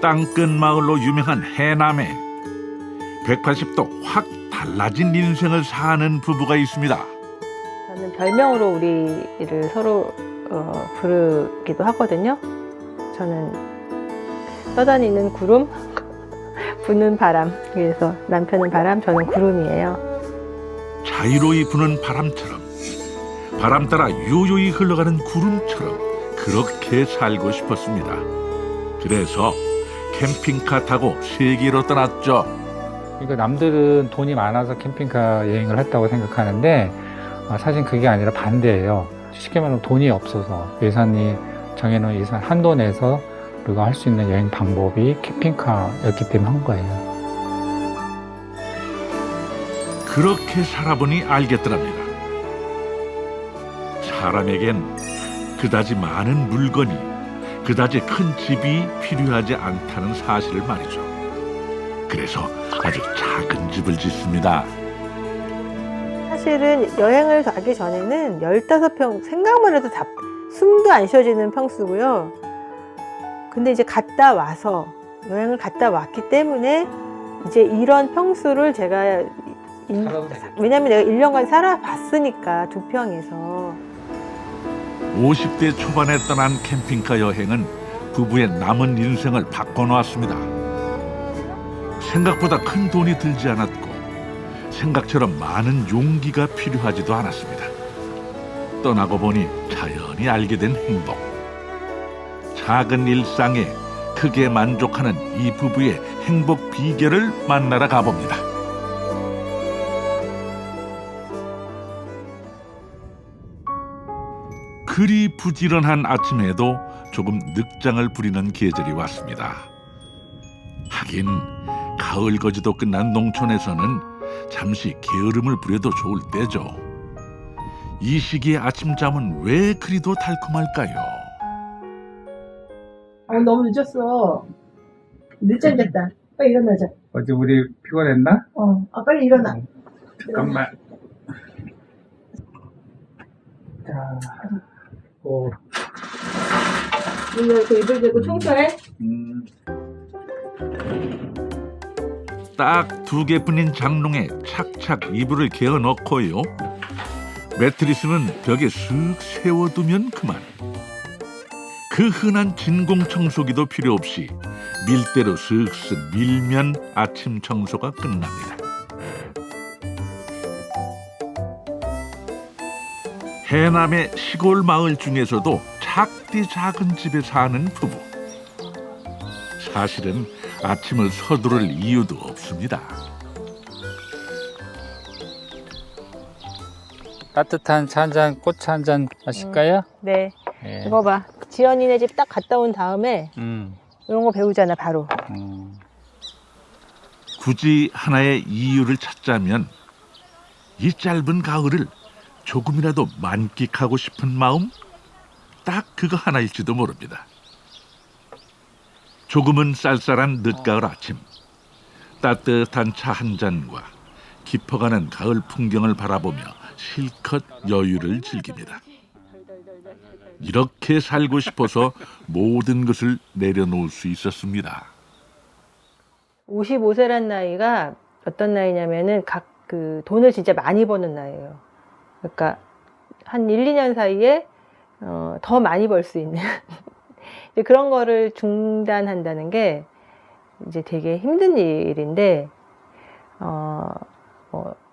땅끝 마을로 유명한 해남에 180도 확 달라진 인생을 사는 부부가 있습니다. 저는 별명으로 우리를 서로 부르기도 하거든요. 저는 떠다니는 구름, 부는 바람. 그래서 남편은 바람, 저는 구름이에요. 자유로이 부는 바람처럼, 바람 따라 요요히 흘러가는 구름처럼 그렇게 살고 싶었습니다. 그래서 캠핑카 타고 세계로 떠났죠. 그러니까 남들은 돈이 많아서 캠핑카 여행을 했다고 생각하는데 사실 그게 아니라 반대예요. 쉽게 말하면 돈이 없어서 예산이 정해놓은 예산 한도 내서 우리가 할 수 있는 여행 방법이 캠핑카였기 때문에 한 거예요. 그렇게 살아보니 알겠더랍니다. 사람에겐 그다지 많은 물건이, 그다지 큰 집이 필요하지 않다는 사실을 말이죠. 그래서 아주 작은 집을 짓습니다. 사실은 여행을 가기 전에는 15평, 생각만 해도 다 숨도 안 쉬어지는 평수고요. 근데 이제 갔다 와서, 여행을 갔다 왔기 때문에 이제 이런 평수를 제가 왜냐면 내가 1년간 살아봤으니까 2평에서. 50대 초반에 떠난 캠핑카 여행은 부부의 남은 인생을 바꿔놓았습니다. 생각보다 큰 돈이 들지 않았고 생각처럼 많은 용기가 필요하지도 않았습니다. 떠나고 보니 자연히 알게 된 행복. 작은 일상에 크게 만족하는 이 부부의 행복 비결을 만나러 가봅니다. 그리 부지런한 아침에도 조금 늑장을 부리는 계절이 왔습니다. 하긴 가을 거지도 끝난 농촌에서는 잠시 게으름을 부려도 좋을 때죠. 이 시기의 아침잠은 왜 그리도 달콤할까요? 너무 늦었어. 늦잠 잤다. 빨리 일어나자. 어제 우리 피곤했나? 빨리 일어나. 잠깐만. 자, 문 열고 이불 대고 청소해. 딱 2개뿐인 장롱에 착착 이불을 개어 넣고요. 매트리스는 벽에 쓱 세워두면 그만. 그 흔한 진공 청소기도 필요 없이 밀대로 쓱쓱 밀면 아침 청소가 끝납니다. 해남의 시골 마을 중에서도 작디 작은 집에 사는 부부. 사실은 아침을 서두를 이유도 없습니다. 따뜻한 차 한 잔, 꽃차 한 잔 마실까요? 네. 네. 이거 봐. 지연이네 집 딱 갔다 온 다음에 이런 거 배우잖아, 바로. 굳이 하나의 이유를 찾자면 이 짧은 가을을 조금이라도 만끽하고 싶은 마음, 딱 그거 하나일지도 모릅니다. 조금은 쌀쌀한 늦가을 아침, 따뜻한 차 한 잔과 깊어가는 가을 풍경을 바라보며 실컷 여유를 즐깁니다. 이렇게 살고 싶어서 모든 것을 내려놓을 수 있었습니다. 55세란 나이가 어떤 나이냐면은 돈을 진짜 많이 버는 나이예요. 그러니까 한 1, 2년 사이에 더 많이 벌 수 있는 이제 그런 거를 중단한다는 게 이제 되게 힘든 일인데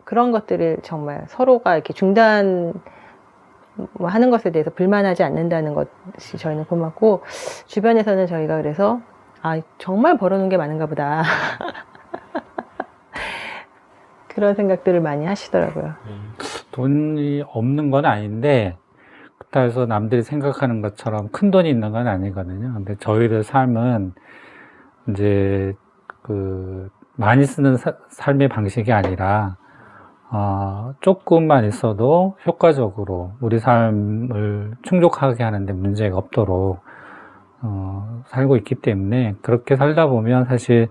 그런 것들을 정말 서로가 이렇게 중단 하는 것에 대해서 불만하지 않는다는 것이 저희는 고맙고, 주변에서는 저희가 그래서 정말 벌어놓은 게 많은가 보다 그런 생각들을 많이 하시더라고요. 돈이 없는 건 아닌데 그렇다고 해서 남들이 생각하는 것처럼 큰 돈이 있는 건 아니거든요. 근데 저희들 삶은 이제 많이 쓰는 삶의 방식이 아니라 조금만 있어도 효과적으로 우리 삶을 충족하게 하는데 문제가 없도록 살고 있기 때문에, 그렇게 살다 보면 사실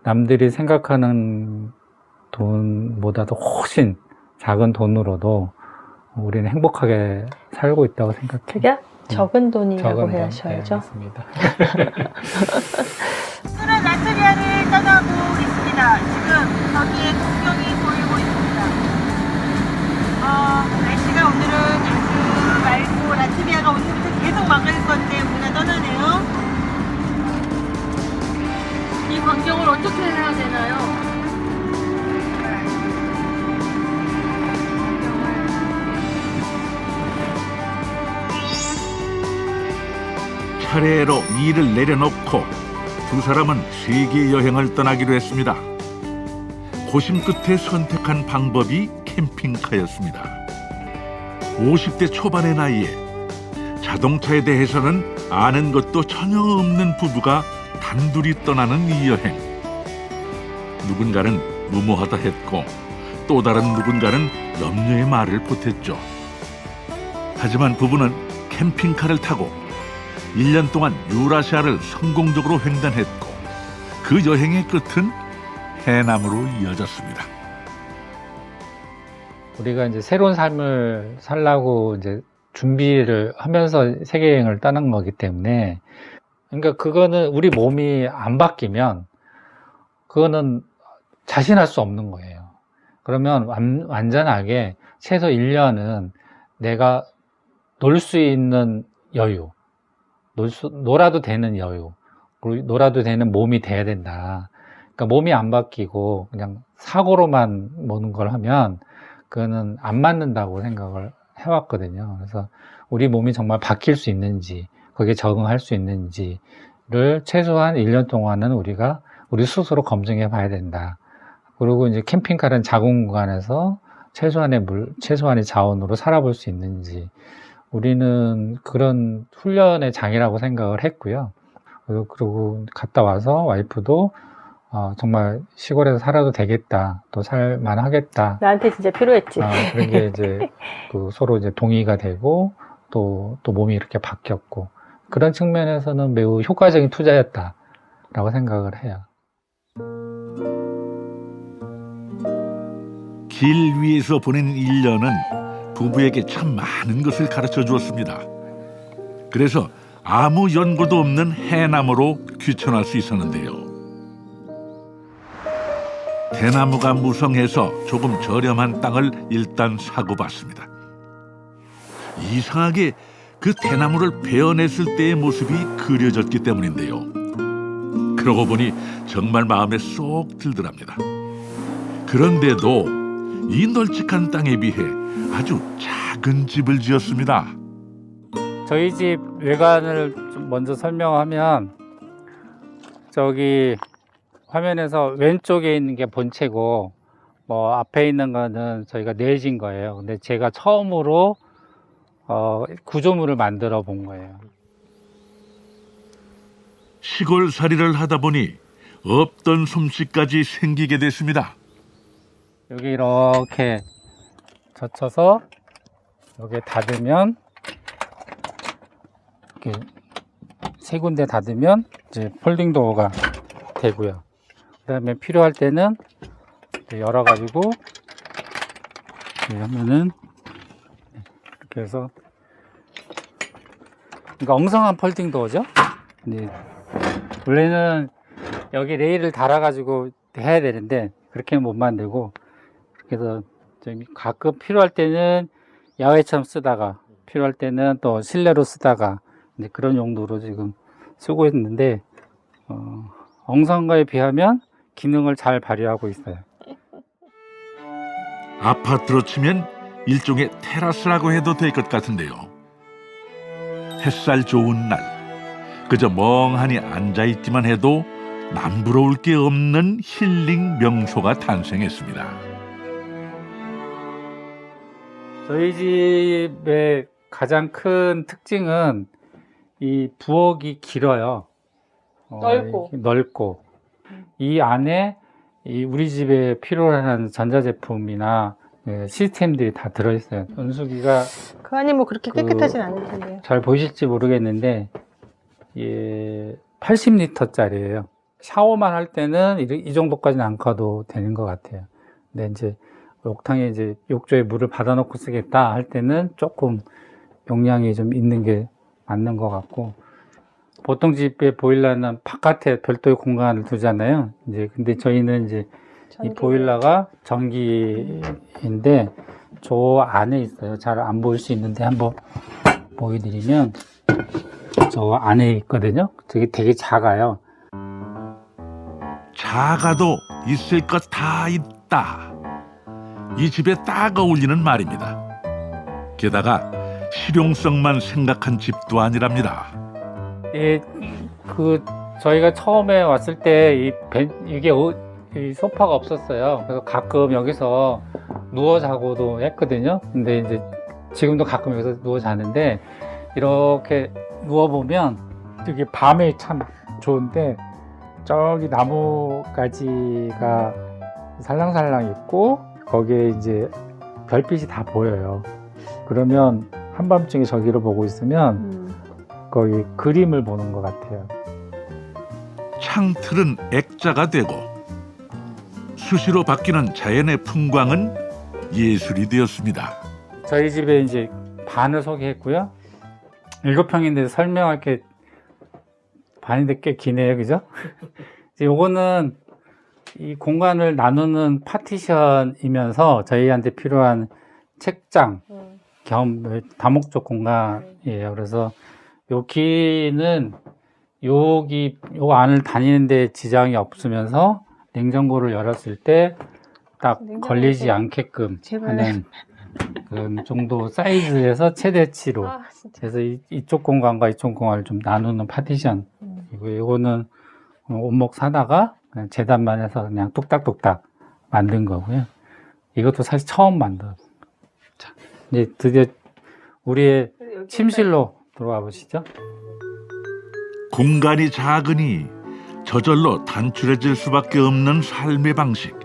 남들이 생각하는 돈보다도 훨씬 작은 돈으로도 우리는 행복하게 살고 있다고 생각해요. 적은 돈이라고 적은 돈. 하셔야죠. 네, 맞습니다. 오늘은 라트비아를 떠나고 있습니다. 지금 저기에 국경이 보이고 있습니다. 날씨가 오늘은 아주 맑고 라트비아가 오늘부터 계속 막을 건데 우리가 떠나네요. 이 광경을 어떻게 해야 되나요? 차례로 일을 내려놓고 두 사람은 세계 여행을 떠나기로 했습니다. 고심 끝에 선택한 방법이 캠핑카였습니다. 50대 초반의 나이에 자동차에 대해서는 아는 것도 전혀 없는 부부가 단둘이 떠나는 이 여행. 누군가는 무모하다 했고 또 다른 누군가는 염려의 말을 보탰죠. 하지만 부부는 캠핑카를 타고 1년 동안 유라시아를 성공적으로 횡단했고 그 여행의 끝은 해남으로 이어졌습니다. 우리가 이제 새로운 삶을 살라고 이제 준비를 하면서 세계 여행을 떠난 거기 때문에, 그러니까 그거는 우리 몸이 안 바뀌면 그거는 자신할 수 없는 거예요. 그러면 완전하게 최소 1년은 내가 놀 수 있는 여유, 놀아도 되는 여유, 그리고 놀아도 되는 몸이 돼야 된다. 그러니까 몸이 안 바뀌고 그냥 사고로만 모는 걸 하면 그거는 안 맞는다고 생각을 해왔거든요. 그래서 우리 몸이 정말 바뀔 수 있는지, 거기에 적응할 수 있는지를 최소한 1년 동안은 우리가 우리 스스로 검증해 봐야 된다. 그리고 이제 캠핑카는 작은 공간에서 최소한의 자원으로 살아볼 수 있는지, 우리는 그런 훈련의 장이라고 생각을 했고요. 그리고 갔다 와서 와이프도 정말 시골에서 살아도 되겠다, 또 살만하겠다. 나한테 진짜 필요했지. 그런 게 이제 서로 이제 동의가 되고 또 몸이 이렇게 바뀌었고, 그런 측면에서는 매우 효과적인 투자였다라고 생각을 해요. 길 위에서 보낸 1년은 부부에게 참 많은 것을 가르쳐 주었습니다. 그래서 아무 연고도 없는 해남으로 귀촌할 수 있었는데요. 대나무가 무성해서 조금 저렴한 땅을 일단 사고 봤습니다. 이상하게 그 대나무를 베어냈을 때의 모습이 그려졌기 때문인데요. 그러고 보니 정말 마음에 쏙 들더랍니다. 그런데도 이 널찍한 땅에 비해 아주 작은 집을 지었습니다. 저희 집 외관을 좀 먼저 설명하면, 저기 화면에서 왼쪽에 있는 게 본체고 앞에 있는 거는 저희가 내진 거예요. 근데 제가 처음으로 구조물을 만들어 본 거예요. 시골살이를 하다 보니 없던 솜씨까지 생기게 됐습니다. 여기 이렇게 젖혀서 여기 닫으면, 이렇게 세 군데 닫으면 이제 폴딩 도어가 되고요. 그다음에 필요할 때는 열어가지고 하면은 이렇게 해서, 그러니까 엉성한 폴딩 도어죠. 근데 원래는 여기 레일을 달아가지고 해야 되는데 그렇게 못 만들고, 그래서 가끔 필요할 때는 야외처럼 쓰다가 필요할 때는 또 실내로 쓰다가 이제 그런 용도로 지금 쓰고 있는데, 엉성한 거에 비하면 기능을 잘 발휘하고 있어요. 아파트로 치면 일종의 테라스라고 해도 될 것 같은데요. 햇살 좋은 날 그저 멍하니 앉아있기만 해도 남부러울 게 없는 힐링 명소가 탄생했습니다. 저희 집의 가장 큰 특징은 이 부엌이 길어요. 넓고 이 안에 우리 집에 필요한 전자제품이나 시스템들이 다 들어있어요. 온수기가 그 안이 뭐 그렇게 깨끗하진 않을 텐데요. 잘 보이실지 모르겠는데 80리터짜리예요. 샤워만 할 때는 이 정도까지는 안 커도 되는 것 같아요. 근데 이제 욕탕에 이제 욕조에 물을 받아놓고 쓰겠다 할 때는 조금 용량이 좀 있는 게 맞는 것 같고, 보통 집에 보일러는 바깥에 별도의 공간을 두잖아요. 이제 근데 저희는 이제 이 보일러가 전기인데 저 안에 있어요. 잘 안 보일 수 있는데 한번 보여드리면 저 안에 있거든요. 되게 작아요. 작아도 있을 것 다 있다. 이 집에 딱 어울리는 말입니다. 게다가 실용성만 생각한 집도 아니랍니다. 저희가 처음에 왔을 때 이 소파가 없었어요. 그래서 가끔 여기서 누워 자고도 했거든요. 근데 이제 지금도 가끔 여기서 누워 자는데, 이렇게 누워 보면 되게 밤에 참 좋은데, 저기 나무가지가 살랑살랑 있고 거기에 이제 별빛이 다 보여요. 그러면 한밤중에 저기를 보고 있으면 거기 그림을 보는 것 같아요. 창틀은 액자가 되고 수시로 바뀌는 자연의 풍광은 예술이 되었습니다. 저희 집에 이제 반을 소개했고요. 7평인데 설명할 게 반인데 꽤 기네요, 그죠? 이제 요거는 이 공간을 나누는 파티션이면서 저희한테 필요한 책장 겸 다목적 공간이에요. 그래서 요 길은 요 안을 다니는데 지장이 없으면서 냉장고를 열었을 때 딱 걸리지 않게끔 하는 그런 정도 사이즈에서 최대치로. 그래서 이쪽 공간과 이쪽 공간을 좀 나누는 파티션. 그리고 이거는 온목 사다가 그냥 재단만 해서 그냥 뚝딱뚝딱 만든 거고요. 이것도 사실 처음 만든. 자, 이제 드디어 우리의 침실로 들어와 보시죠. 공간이 작으니 저절로 단출해질 수밖에 없는 삶의 방식.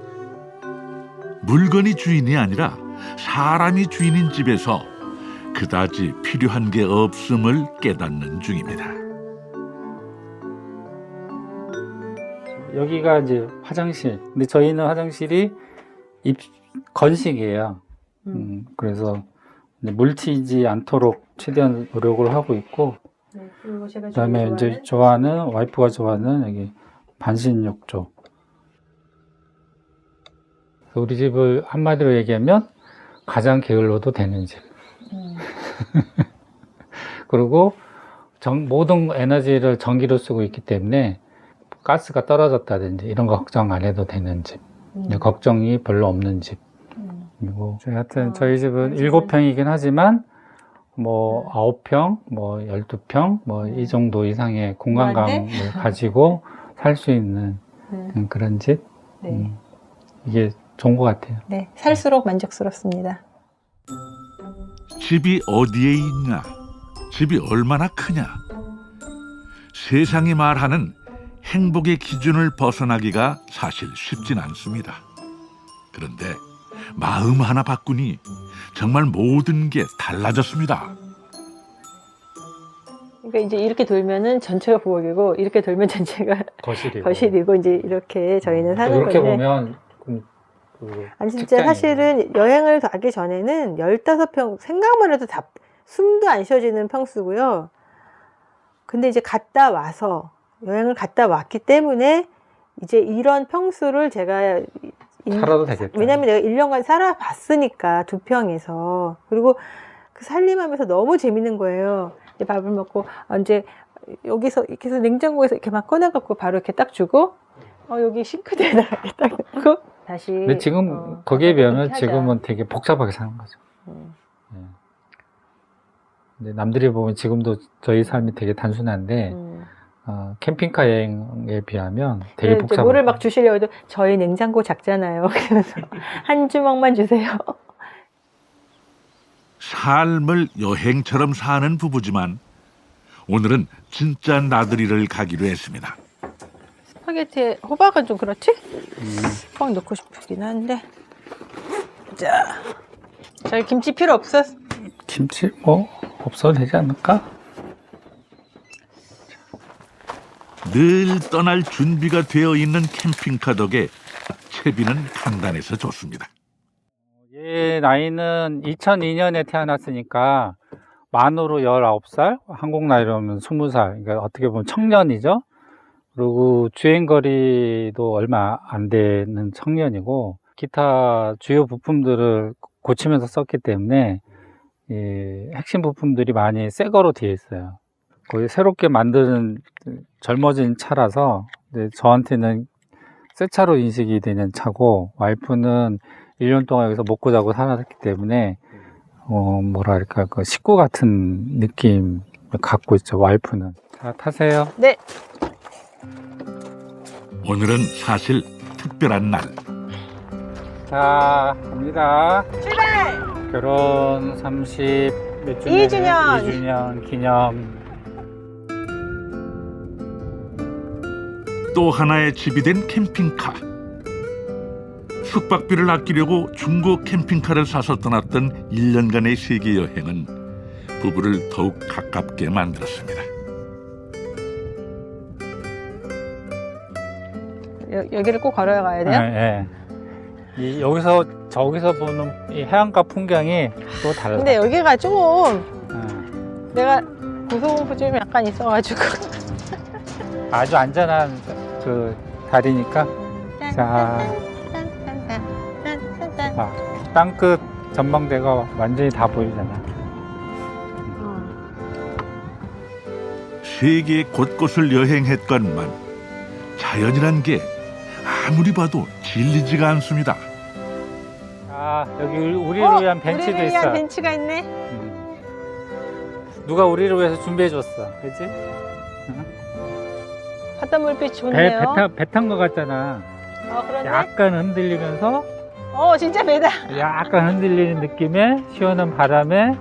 물건이 주인이 아니라 사람이 주인인 집에서 그다지 필요한 게 없음을 깨닫는 중입니다. 여기가 이제 화장실. 근데 저희는 화장실이 건식이에요. 그래서 물 튀지 않도록 최대한 노력을 하고 있고, 그리고 제가 그다음에 이제 좋아하는 와이프가 좋아하는 여기 반신욕조. 우리 집을 한마디로 얘기하면 가장 게을러도 되는 집. 그리고 모든 에너지를 전기로 쓰고 있기 때문에 가스가 떨어졌다든지 이런 거 걱정 안 해도 되는 집. 걱정이 별로 없는 집. 그리고 하여튼 저희 집은 7평이긴 하지만 뭐 9평, 뭐 12평, 뭐 이 정도 이상의 공간감을 가지고 살 수 있는 그런 집. 네. 이게 좋은 것 같아요. 네, 살수록 만족스럽습니다. 집이 어디에 있냐? 집이 얼마나 크냐? 세상이 말하는 행복의 기준을 벗어나기가 사실 쉽진 않습니다. 그런데 마음 하나 바꾸니 정말 모든 게 달라졌습니다. 그러니까 이제 이렇게 돌면은 전체가 부엌이고, 이렇게 돌면 전체가 거실이고 이제 이렇게 저희는 사는 이렇게 건데. 보면 아니 진짜 책장이에요. 사실은 여행을 가기 전에는 15평 생각만 해도 다 숨도 안 쉬어지는 평수고요. 근데 이제 여행을 갔다 왔기 때문에 이제 이런 평수를 제가 살아도 되겠다. 왜냐면 내가 1년간 살아봤으니까 2평에서. 그리고 그 살림하면서 너무 재밌는 거예요. 이제 밥을 먹고 이제 여기서 이렇게 해서 냉장고에서 이렇게 막 꺼내갖고 바로 이렇게 딱 주고, 여기 싱크대에다가 이렇게 딱 넣고 다시. 근데 지금 거기에 비하면 지금은 되게 복잡하게 사는 거죠. 네. 근데 남들이 보면 지금도 저희 삶이 되게 단순한데 캠핑카 여행에 비하면 되게 복잡해요. 뭐를 막 주시려고 해도 저희 냉장고 작잖아요. 그래서 한 주먹만 주세요. 삶을 여행처럼 사는 부부지만 오늘은 진짜 나들이를 가기로 했습니다. 스파게티에 호박은 좀 그렇지? 호박 넣고 싶긴 한데. 자, 저희 김치 필요 없어? 김치 뭐 없어도 되지 않을까? 늘 떠날 준비가 되어 있는 캠핑카 덕에 채비는 간단해서 좋습니다. 얘 나이는 2002년에 태어났으니까 만으로 19살, 한국 나이로는 20살. 그러니까 어떻게 보면 청년이죠. 그리고 주행거리도 얼마 안 되는 청년이고, 기타 주요 부품들을 고치면서 썼기 때문에, 이 핵심 부품들이 많이 새 거로 되어 있어요. 거의 새롭게 만드는 젊어진 차라서, 저한테는 새 차로 인식이 되는 차고, 와이프는 1년 동안 여기서 먹고 자고 살았기 때문에, 뭐랄까, 그 식구 같은 느낌을 갖고 있죠, 와이프는. 자, 타세요. 네. 오늘은 사실 특별한 날. 자, 갑니다. 출발! 결혼 30 몇 주년? 2주년. 2주년 기념. 또 하나의 집이 된 캠핑카. 숙박비를 아끼려고 중고 캠핑카를 사서 떠났던 1년간의 세계 여행은 부부를 더욱 가깝게 만들었습니다. 여기를 꼭 걸어야 가야 돼요? 네, 네. 여기서 저기서 보는 이 해안가 풍경이 또 달라. 근데 여기가 좀 네. 내가 고소공포 좀 약간 있어가지고 아주 안전한 그 다리니까. 자, 땅끝 전망대가 완전히 다 보이잖아. 세계 곳곳을 여행했건만 자연이란 게 아무리 봐도 질리지가 않습니다. 아, 여기 우리를 위한 벤치도 우리를 있어. 위한 벤치가 있네. 누가 우리를 위해서 준비해 줬어, 그렇지? 바닷물빛 좋네요. 배 탄 거 같잖아. 그런데? 약간 흔들리면서, 진짜 배다. 약간 흔들리는 느낌에 시원한 바람에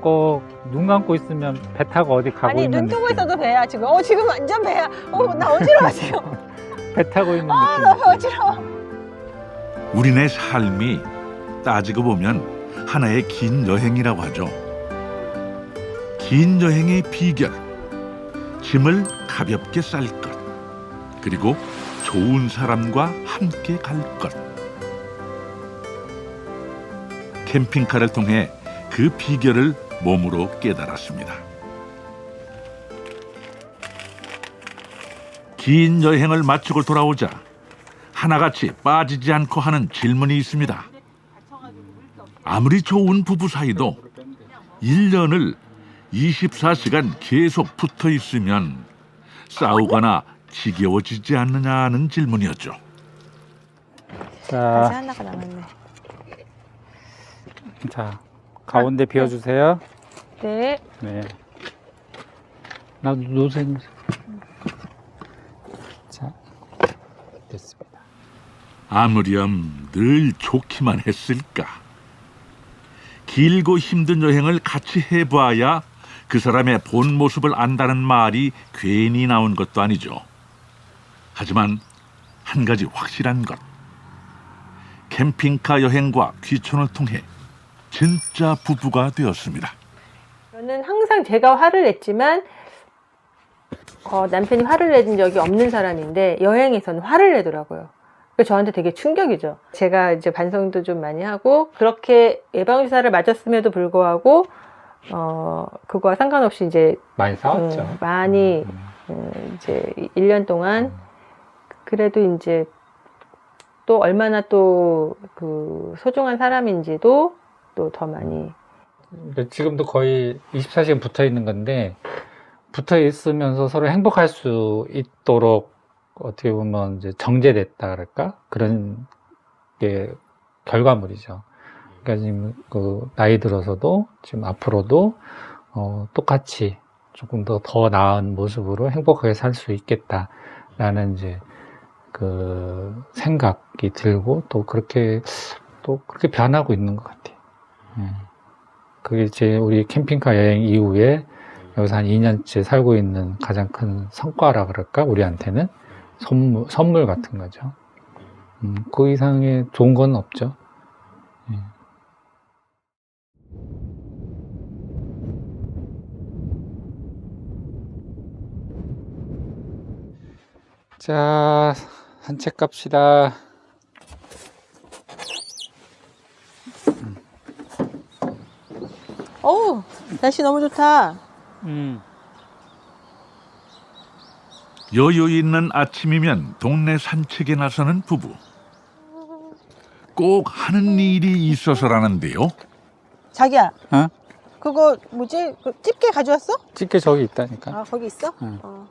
꼭 눈 감고 있으면 배 타고 어디 가고 아니, 있는 눈 뜨고 느낌. 있어도 배야, 지금. 지금 완전 배야. 나 어지러워, 지금. 배 타고 있는 너무 느낌. 어지러워. 우리네 삶이 따지고 보면 하나의 긴 여행이라고 하죠. 긴 여행의 비결, 짐을 가볍게 쌀 것, 그리고 좋은 사람과 함께 갈 것. 캠핑카를 통해 그 비결을 몸으로 깨달았습니다. 긴 여행을 마치고 돌아오자 하나같이 빠지지 않고 하는 질문이 있습니다. 아무리 좋은 부부 사이도 1년을 24시간 계속 붙어 있으면 싸우거나 지겨워지지 않느냐 하는 질문이었죠. 다시 자, 하나가 남았네. 자, 가운데 비워주세요. 네. 네. 나도 노선. 자, 됐습니다. 아무렴 늘 좋기만 했을까. 길고 힘든 여행을 같이 해봐야 그 사람의 본 모습을 안다는 말이 괜히 나온 것도 아니죠. 하지만 한 가지 확실한 것. 캠핑카 여행과 귀촌을 통해 진짜 부부가 되었습니다. 저는 항상 제가 화를 냈지만 남편이 화를 낸 적이 없는 사람인데 여행에서는 화를 내더라고요. 그래서 저한테 되게 충격이죠. 제가 이제 반성도 좀 많이 하고 그렇게 예방주사를 맞았음에도 불구하고 그거와 상관없이 이제 많이 싸웠죠. 많이 이제 1년 동안 그래도 이제 또 얼마나 또 그 소중한 사람인지도 또 더 많이. 근데 지금도 거의 24시간 붙어 있는 건데, 붙어 있으면서 서로 행복할 수 있도록 어떻게 보면 이제 정제됐다 그럴까? 그런 게 결과물이죠. 그러니까 지금 그 나이 들어서도 지금 앞으로도 똑같이 조금 더 나은 모습으로 행복하게 살 수 있겠다라는 이제 그 생각이 들고 또 그렇게 변하고 있는 것 같아요. 그게 이제 우리 캠핑카 여행 이후에 여기서 한 2년째 살고 있는 가장 큰 성과라 그럴까? 우리한테는 선물 같은 거죠. 그 이상의 좋은 건 없죠. 자, 산책 갑시다. 어우, 날씨 너무 좋다. 여유 있는 아침이면 동네 산책에 나서는 부부. 꼭 하는 일이 있어서라는데요. 자기야, 어? 그거 뭐지? 그 집게 가져왔어? 집게 저기 있다니까. 아, 거기 있어? 응. 어.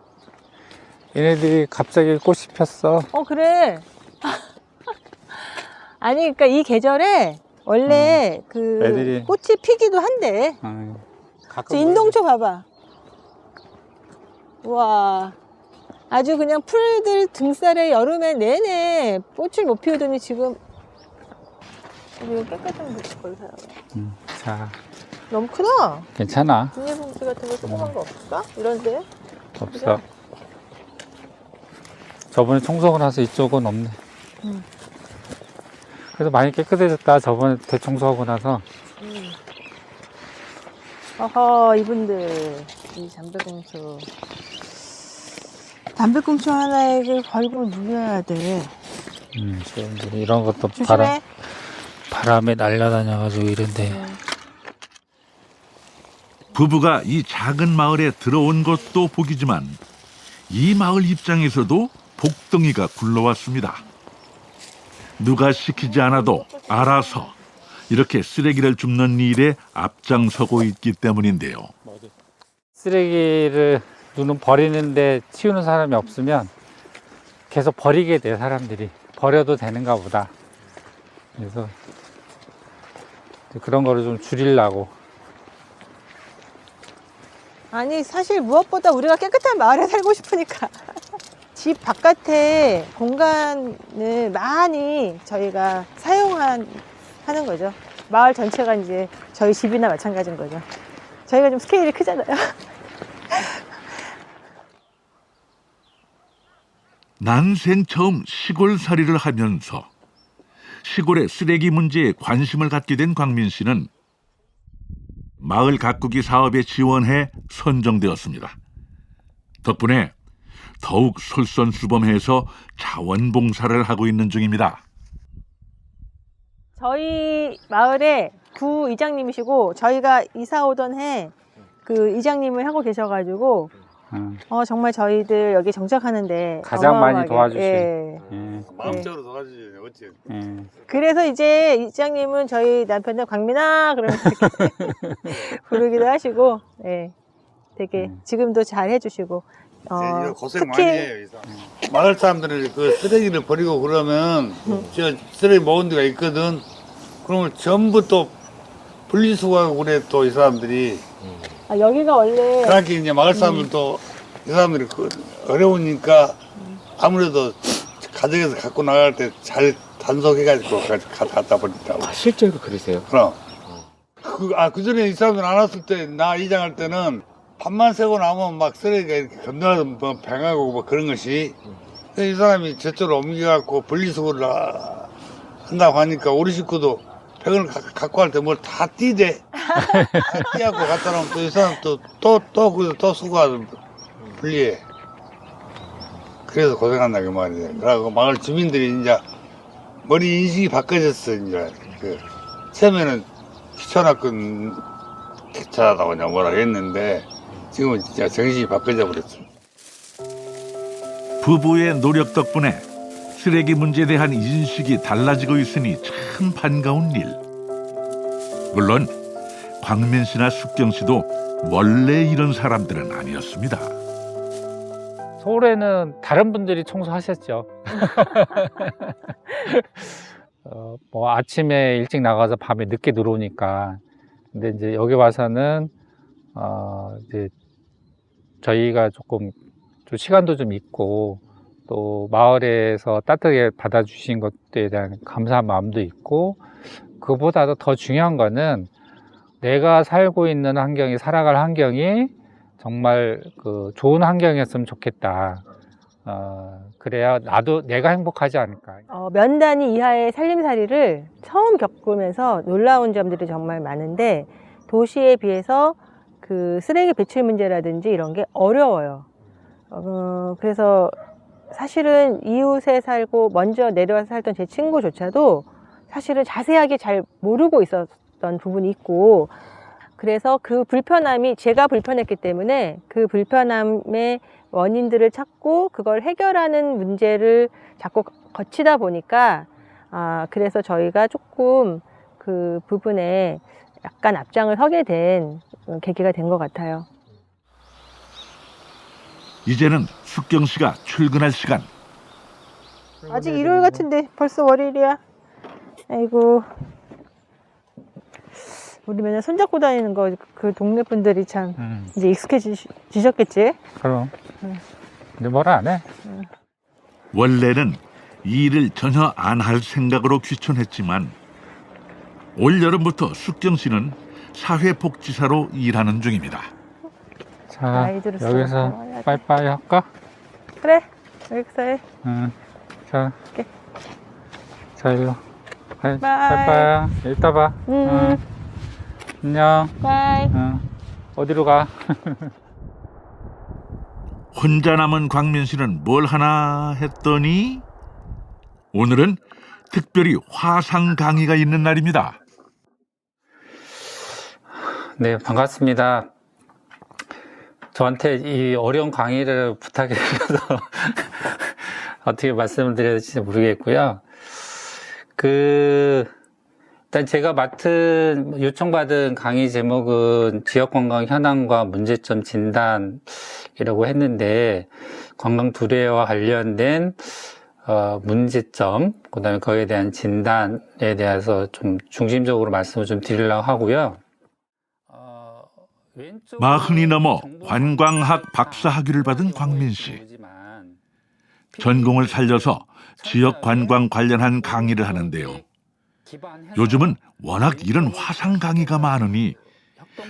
얘네들이 갑자기 꽃이 폈어. 그래. 아니, 그러니까 이 계절에 원래 그 애들이. 꽃이 피기도 한대. 저 인동초 봐봐. 와, 아주 그냥 풀들 등살에 여름에 내내 꽃을 못 피우더니 지금 우리 깨끗한 걸 사요. 자, 너무 크다. 괜찮아. 비닐봉지 같은 거 조그만 거 없을까? 이런데? 없어. 저번에 청소하고 나서 이쪽은 없네. 그래도 많이 깨끗해졌다. 저번에 대청소하고 나서. 어허, 이분들. 이 담배꽁초. 담배꽁초 하나에 그 벌금을 물려야 돼. 이런 것도 조심해. 바람에 날아다녀가지고 이런데. 부부가 이 작은 마을에 들어온 것도 복이지만 이 마을 입장에서도 복덩이가 굴러왔습니다. 누가 시키지 않아도 알아서 이렇게 쓰레기를 줍는 일에 앞장서고 있기 때문인데요. 쓰레기를 누는 버리는데 치우는 사람이 없으면 계속 버리게 돼, 사람들이. 버려도 되는가 보다. 그래서 그런 거를 좀 줄이려고. 아니, 사실 무엇보다 우리가 깨끗한 마을에 살고 싶으니까. 집 바깥에 공간을 많이 저희가 하는 거죠. 마을 전체가 이제 저희 집이나 마찬가지인 거죠. 저희가 좀 스케일이 크잖아요. 난생 처음 시골살이를 하면서 시골의 쓰레기 문제에 관심을 갖게 된 광민 씨는 마을 가꾸기 사업에 지원해 선정되었습니다. 덕분에 더욱 솔선수범해서 자원봉사를 하고 있는 중입니다. 저희 마을에 구 이장님이시고 저희가 이사 오던 해 그 이장님을 하고 계셔가지고 정말 저희들 여기 정착하는데 가장 많이 어마어마하게, 도와주신. 예. 마음대로 도와주지 어째. 그래서 이제 이장님은 저희 남편들 광민아 그러면서 이렇게 부르기도 하시고, 예, 되게 지금도 잘 해주시고. 이제 고생 특히 많이 해요. 이 사람. 마을 사람들이 그 쓰레기를 버리고 그러면 저 쓰레기 모은 데가 있거든. 그러면 전부 또 분리수거하고 그래 또 이 사람들이. 여기가 원래 그러니까 이제 마을 사람들도 이 사람들이 그 어려우니까 아무래도 가정에서 갖고 나갈 때 잘 단속해가지고 갖다 버린다고. 실제로 그러세요? 그럼. 그 전에 이 사람들 안 왔을 때, 나 이장할 때는 밤만 새고 나면 막 쓰레기가 이렇게 건너가서 뭐 뱅하고 뭐 그런 것이. 이 사람이 저쪽으로 옮겨갖고 분리수거를 한다고 하니까 우리 식구도 팩을 갖고 갈 때 뭘 다 띠대. 다 띠갖고 갖다 놓으면 또 이 사람 또 수거하고 분리해. 그래서 고생한다, 그 말이야. 그러고 마을 주민들이 이제 머리 인식이 바꿔졌어, 이제. 처음에는 귀찮았건 귀찮다고 그냥 뭐라 했는데 지금은 진짜 정신이 바뀌어 버렸어. 부부의 노력 덕분에 쓰레기 문제에 대한 인식이 달라지고 있으니 참 반가운 일. 물론 광민 씨나 숙경 씨도 원래 이런 사람들은 아니었습니다. 서울에는 다른 분들이 청소하셨죠. 뭐 아침에 일찍 나가서 밤에 늦게 들어오니까. 근데 이제 여기 와서는 이제 저희가 조금 좀 시간도 좀 있고 또 마을에서 따뜻하게 받아주신 것에 대한 감사한 마음도 있고, 그보다도 더 중요한 거는 내가 살고 있는 환경이, 살아갈 환경이 정말 그 좋은 환경이었으면 좋겠다. 그래야 내가 행복하지 않을까. 면 단위 이하의 살림살이를 처음 겪으면서 놀라운 점들이 정말 많은데, 도시에 비해서 그 쓰레기 배출 문제라든지 이런 게 어려워요. 그래서 사실은 이웃에 살고 먼저 내려와서 살던 제 친구조차도 사실은 자세하게 잘 모르고 있었던 부분이 있고, 그래서 그 불편함이 제가 불편했기 때문에 그 불편함의 원인들을 찾고 그걸 해결하는 문제를 자꾸 거치다 보니까 그래서 저희가 조금 그 부분에 약간 앞장을 서게 된 계기가 된 것 같아요. 이제는 숙경 씨가 출근할 시간. 아직 일요일 같은데 벌써 월요일이야. 아이고. 우리 맨날 손잡고 다니는 거 그 동네 분들이 참 이제 익숙해지셨겠지? 그럼. 근데 뭐라 안 해. 원래는 이 일을 전혀 안 할 생각으로 귀촌했지만 올 여름부터 숙경 씨는 사회복지사로 일하는 중입니다. 자, 나이 들었어. 여기서 빠이빠이 할까? 그래, 여기서 해. 응. 자, 오케이. 자, 일로. 바이. 빠이빠이. 이따 봐. 응. 안녕. 바이. 응. 어디로 가? 혼자 남은 광민 씨는 뭘 하나 했더니 오늘은 특별히 화상 강의가 있는 날입니다. 네, 반갑습니다. 저한테 이 어려운 강의를 부탁해 주셔서 어떻게 말씀을 드려야 될지 모르겠고요. 일단 제가 요청받은 강의 제목은 지역관광 현황과 문제점 진단이라고 했는데, 관광 두뇌와 관련된 문제점, 그 다음에 거기에 대한 진단에 대해서 좀 중심적으로 말씀을 좀 드리려고 하고요. 마흔이 넘어 관광학 박사 학위를 받은 광민 씨. 전공을 살려서 지역 관광 관련한 강의를 하는데요. 요즘은 워낙 이런 화상 강의가 많으니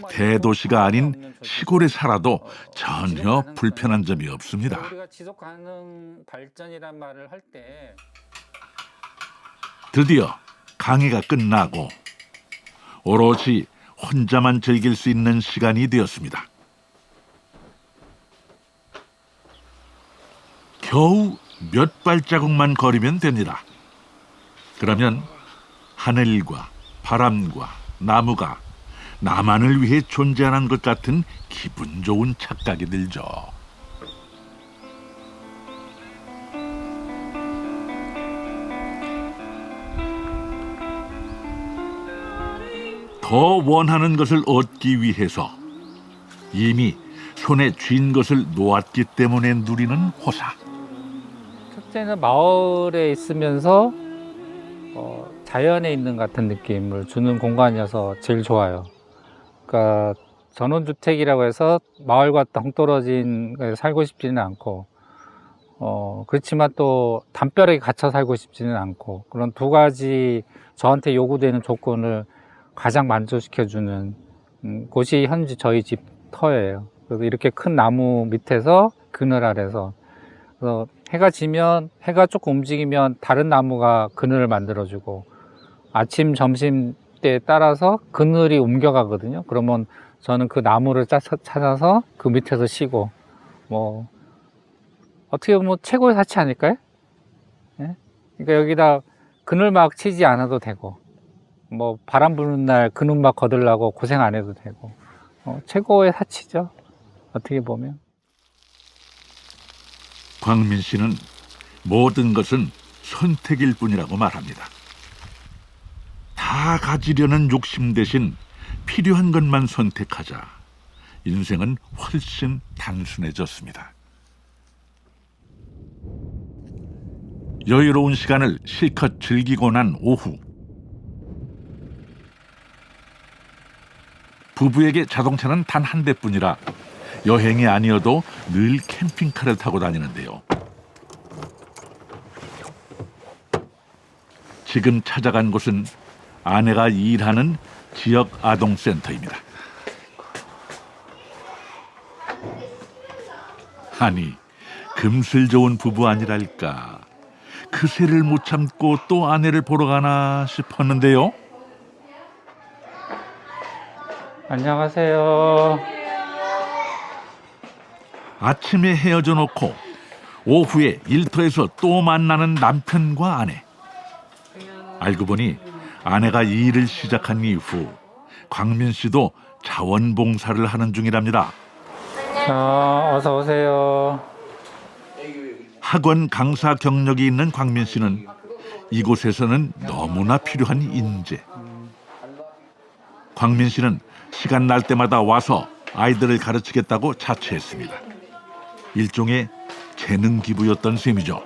대도시가 아닌 시골에 살아도 전혀 불편한 점이 없습니다. 우리가 지속 가능 발전이란 말을 할 때 드디어 강의가 끝나고 오롯이 혼자만 즐길 수 있는 시간이 되었습니다. 겨우 몇 발자국만 걸으면 됩니다. 그러면 하늘과 바람과 나무가 나만을 위해 존재하는 것 같은 기분 좋은 착각이 들죠. 더 원하는 것을 얻기 위해서 이미 손에 쥔 것을 놓았기 때문에 누리는 호사. 첫째는 마을에 있으면서 자연에 있는 같은 느낌을 주는 공간이어서 제일 좋아요. 그러니까 전원주택이라고 해서 마을과 동떨어진 곳에 살고 싶지는 않고, 그렇지만 또 담벼락에 갇혀 살고 싶지는 않고, 그런 두 가지 저한테 요구되는 조건을 가장 만족시켜주는 곳이 현재 저희 집 터예요. 그래서 이렇게 큰 나무 밑에서 그늘 아래서, 그래서 해가 지면, 해가 조금 움직이면 다른 나무가 그늘을 만들어주고, 아침, 점심 때에 따라서 그늘이 옮겨가거든요. 그러면 저는 그 나무를 찾아서 그 밑에서 쉬고, 어떻게 보면 최고의 사치 아닐까요? 예? 그러니까 여기다 그늘막 치지 않아도 되고, 바람 부는 날 그늘막 거들라고 고생 안 해도 되고, 최고의 사치죠. 어떻게 보면. 광민 씨는 모든 것은 선택일 뿐이라고 말합니다. 다 가지려는 욕심 대신 필요한 것만 선택하자. 인생은 훨씬 단순해졌습니다. 여유로운 시간을 실컷 즐기고 난 오후. 부부에게 자동차는 단 한 대뿐이라 여행이 아니어도 늘 캠핑카를 타고 다니는데요. 지금 찾아간 곳은 아내가 일하는 지역 아동센터입니다. 아니, 금슬 좋은 부부 아니랄까. 그새를 못 참고 또 아내를 보러 가나 싶었는데요. 안녕하세요. 아침에 헤어져 놓고 오후에 일터에서 또 만나는 남편과 아내. 알고 보니 아내가 일을 시작한 이후 광민 씨도 자원봉사를 하는 중이랍니다. 어서 오세요. 학원 강사 경력이 있는 광민 씨는 이곳에서는 너무나 필요한 인재. 광민 씨는 시간 날 때마다 와서 아이들을 가르치겠다고 자처했습니다. 일종의 재능 기부였던 셈이죠.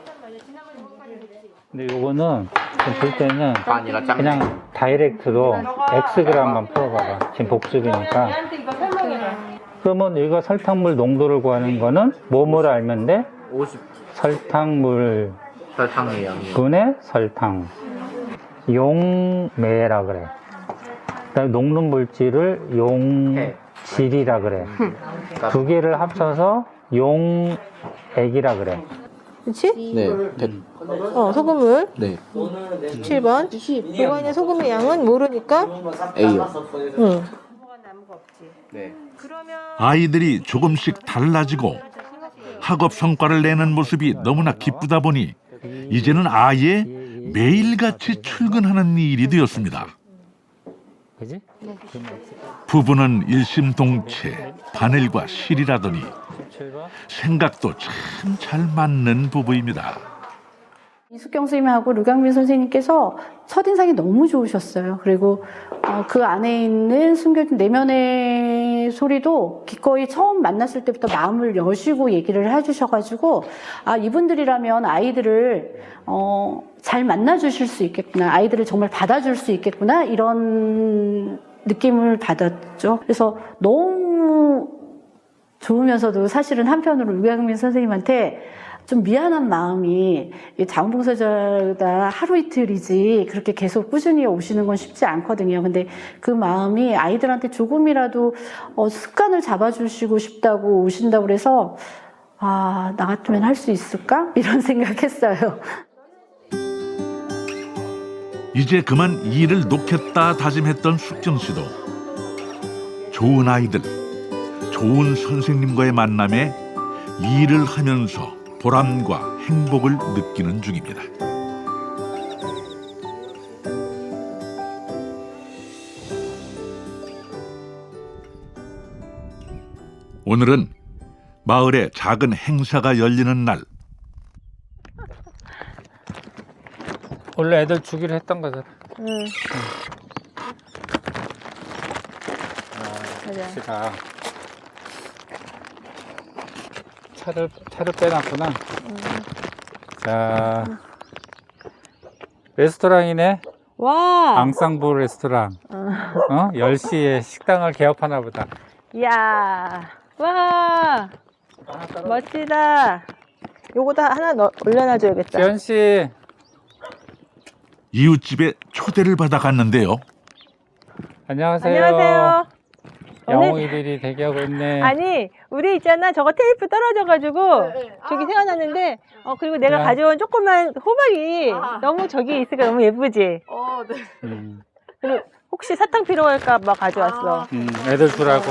근데 요거는 볼 때는 그냥 다이렉트로 Xg만 풀어봐봐. 지금 복습이니까. 그러면 이거 설탕물 농도를 구하는 거는 뭐를 알면 돼? 50 설탕물 설탕의 양이 분의 설탕. 용매라 그래. 그다음에 녹는 물질을 용질이라 그래. 두 개를 합쳐서 용액이라 그래. 그렇지? 네, 소금물 네 17번. 들어가 있는 소금의 양은 모르니까. A요. 응. 네. 아이들이 조금씩 달라지고 학업 성과를 내는 모습이 너무나 기쁘다 보니 이제는 아예 매일같이 출근하는 일이 되었습니다. 그지? 부부는 일심동체, 바늘과 실이라더니 17번. 생각도 참 잘 맞는 부부입니다. 이숙경 선생님하고 류강민 선생님께서 첫인상이 너무 좋으셨어요. 그리고 그 안에 있는 숨겨진 내면의 소리도 기꺼이 처음 만났을 때부터 마음을 여시고 얘기를 해주셔가지고 이분들이라면 아이들을 잘 만나주실 수 있겠구나, 아이들을 정말 받아줄 수 있겠구나, 이런 느낌을 받았죠. 그래서 너무 좋으면서도 사실은 한편으로 류강민 선생님한테 좀 미안한 마음이, 자원봉사자가 하루 이틀이지 그렇게 계속 꾸준히 오시는 건 쉽지 않거든요. 근데 그 마음이 아이들한테 조금이라도 습관을 잡아주시고 싶다고 오신다고 그래서 나 같으면 할 수 있을까? 이런 생각했어요. 이제 그만 일을 놓겠다 다짐했던 숙경 씨도 좋은 아이들, 좋은 선생님과의 만남에 일을 하면서 보람과 행복을 느끼는 중입니다. 오늘은 마을에 작은 행사가 열리는 날. 원래 애들 주기로 했던 거잖아. 응. 봅시다. 차를 빼놨구나. 자, 레스토랑이네. 와. 앙상블 레스토랑. 10시에 식당을 개업하나 보다. 이야. 와. 멋지다. 요거도 하나 올려놔줘야겠다. 지현 씨. 이웃집에 초대를 받아 갔는데요. 안녕하세요. 안녕하세요. 영웅이들이 대기하고 있네. 아니, 우리 있잖아. 저거 테이프 떨어져가지고 저기 세워놨는데, 그리고 내가 야. 가져온 조그만 호박이 너무 저기 있으니까 너무 예쁘지? 네. 그리고 혹시 사탕 필요할까봐 가져왔어. 애들 주라고.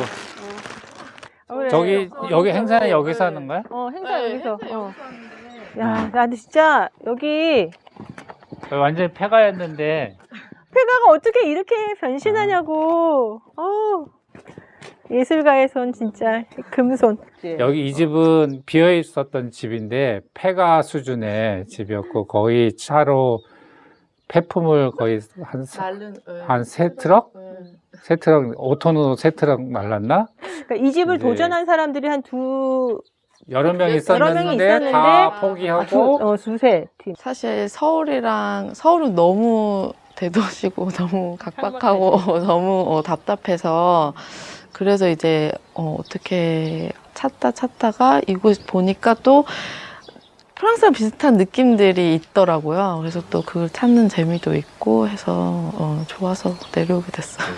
그래. 여기 행사는 여기서 하는 거야? 행사 여기서. 야, 나도 진짜 여기 완전히 폐가였는데. 폐가가 어떻게 이렇게 변신하냐고. 예술가의 손 진짜 금손. 여기 이 집은 비어 있었던 집인데 폐가 수준의 집이었고 거의 차로 폐품을 거의 한 세 트럭? 세 트럭, 5톤으로 세 트럭 말랐나? 그러니까 이 집을 이제 도전한 사람들이 여러 명 여러 명이 있었는데 있었는데 다 포기하고 두세 팀. 사실 서울은 너무 대도시고 너무 각박하고 너무 답답해서 그래서 이제 어떻게 찾다가 이곳 보니까 또 프랑스랑 비슷한 느낌들이 있더라고요. 그래서 또 그걸 찾는 재미도 있고 해서 좋아서 내려오게 됐어요.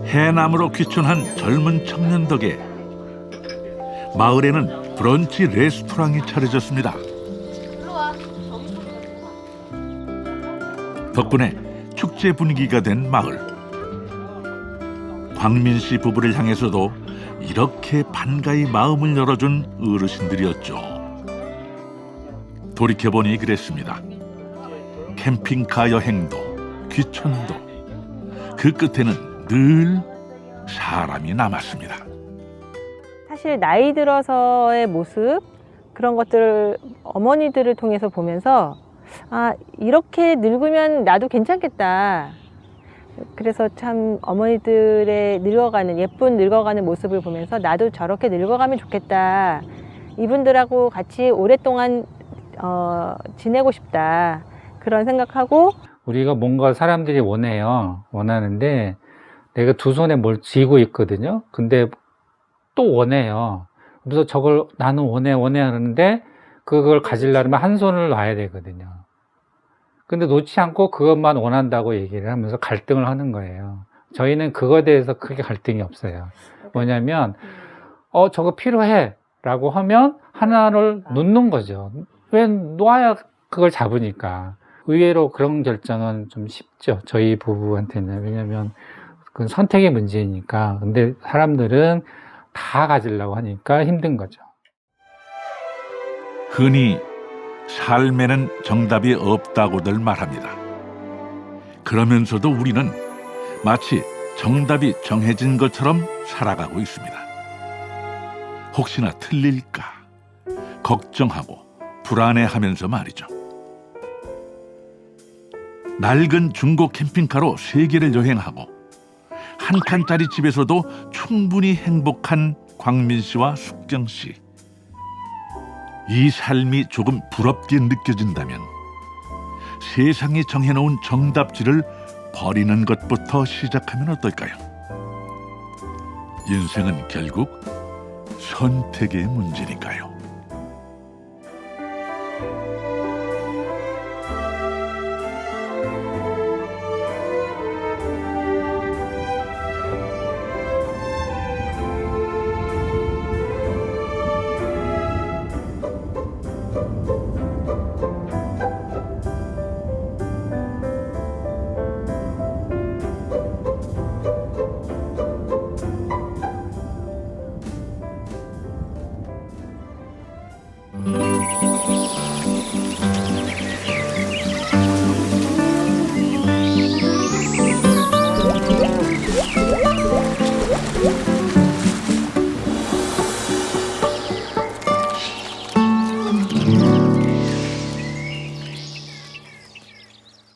해남으로 귀촌한 젊은 청년 덕에 마을에는 브런치 레스토랑이 차려졌습니다. 덕분에 축제 분위기가 된 마을. 광민 씨 부부를 향해서도 이렇게 반가이 마음을 열어준 어르신들이었죠. 돌이켜보니 그랬습니다. 캠핑카 여행도 귀촌도 그 끝에는 늘 사람이 남았습니다. 사실 나이 들어서의 모습 그런 것들을 어머니들을 통해서 보면서 아 이렇게 늙으면 나도 괜찮겠다. 그래서 참 어머니들의 늙어가는 예쁜 늙어가는 모습을 보면서 나도 저렇게 늙어가면 좋겠다. 이분들하고 같이 오랫동안 지내고 싶다. 그런 생각하고 우리가 뭔가 사람들이 원하는데 내가 두 손에 뭘 쥐고 있거든요. 근데 또 원해요. 그래서 저걸 나는 원해 하는데 그걸 가지려면 한 손을 놔야 되거든요. 근데 놓지 않고 그것만 원한다고 얘기를 하면서 갈등을 하는 거예요. 저희는 그거에 대해서 크게 갈등이 없어요. 뭐냐면 저거 필요해 라고 하면 하나를 놓는 거죠. 왜 놓아야 그걸 잡으니까. 의외로 그런 결정은 좀 쉽죠. 저희 부부한테는. 왜냐면 그건 선택의 문제니까. 근데 사람들은 다 가지려고 하니까 힘든 거죠. 흔히 삶에는 정답이 없다고들 말합니다. 그러면서도 우리는 마치 정답이 정해진 것처럼 살아가고 있습니다. 혹시나 틀릴까 걱정하고 불안해하면서 말이죠. 낡은 중고 캠핑카로 세계를 여행하고 한 칸짜리 집에서도 충분히 행복한 광민 씨와 숙경 씨. 이 삶이 조금 부럽게 느껴진다면 세상이 정해놓은 정답지를 버리는 것부터 시작하면 어떨까요? 인생은 결국 선택의 문제니까요.